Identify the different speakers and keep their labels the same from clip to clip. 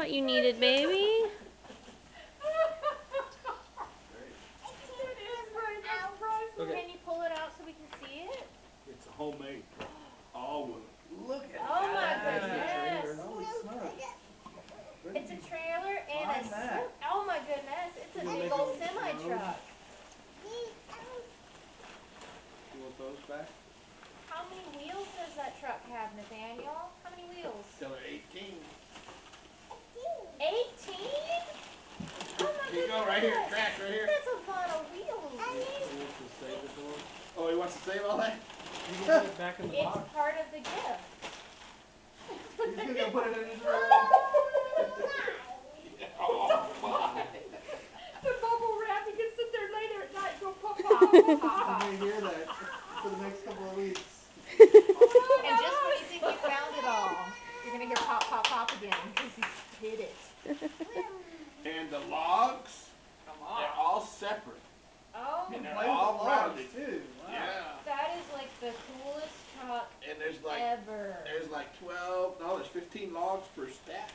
Speaker 1: what you needed, baby.
Speaker 2: Great.
Speaker 3: It is great. That's priceless.
Speaker 2: Okay.
Speaker 3: Can you pull it out so we can see it?
Speaker 4: It's a homemade. All wood.
Speaker 2: Look at
Speaker 3: Oh my
Speaker 2: that.
Speaker 5: That's the
Speaker 3: goodness.
Speaker 5: trailer.
Speaker 2: Holy smokes. Where did
Speaker 3: It's a
Speaker 2: you
Speaker 3: trailer and a
Speaker 2: find that?
Speaker 3: oh my goodness. It's a
Speaker 4: You wanna
Speaker 3: big
Speaker 4: make
Speaker 3: old
Speaker 4: them
Speaker 3: semi
Speaker 4: road?
Speaker 3: truck.
Speaker 4: You want those back?
Speaker 3: How many wheels does that truck have, Nathaniel? How many wheels?
Speaker 4: Tell her 18.
Speaker 3: 18? Oh my
Speaker 4: Here you go, right here.
Speaker 3: goodness.
Speaker 4: Track right here.
Speaker 3: That's a lot of wheels.
Speaker 5: He wants to save it for us.
Speaker 4: Oh, he wants to save all that?
Speaker 5: You can put it back in the
Speaker 3: It's
Speaker 5: box.
Speaker 3: part of the gift.
Speaker 2: He's gonna go put it in his room.
Speaker 4: Oh my.
Speaker 3: The bubble wrap, he can sit there later at night and go pop, pop, pop, pop,
Speaker 2: You
Speaker 3: pop.
Speaker 2: may hear that for the next couple of weeks.
Speaker 3: And just when you think you found it all, you're gonna hear pop, pop, pop again because he hid it.
Speaker 4: And the logs,
Speaker 2: Come
Speaker 4: they're
Speaker 2: on.
Speaker 4: all separate.
Speaker 3: Oh,
Speaker 2: You
Speaker 4: And
Speaker 2: can
Speaker 4: they're
Speaker 2: play with the
Speaker 4: all
Speaker 2: logs
Speaker 4: mounted.
Speaker 2: too. Wow.
Speaker 4: Yeah.
Speaker 3: that is like the coolest truck
Speaker 4: And
Speaker 3: ever.
Speaker 4: there's like 12, no, there's 15 logs per stack.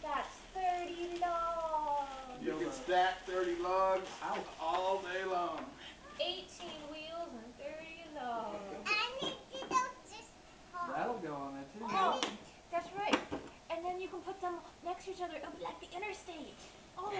Speaker 3: That's 30 logs.
Speaker 4: You
Speaker 2: Build
Speaker 4: can
Speaker 2: a
Speaker 4: stack 30 logs
Speaker 2: house.
Speaker 4: all day long.
Speaker 3: 18 wheels and 30 logs.
Speaker 2: That'll go on there too.
Speaker 3: Oh, that's right. And then you can put them next to each other. It'll be like the interstate. Oh.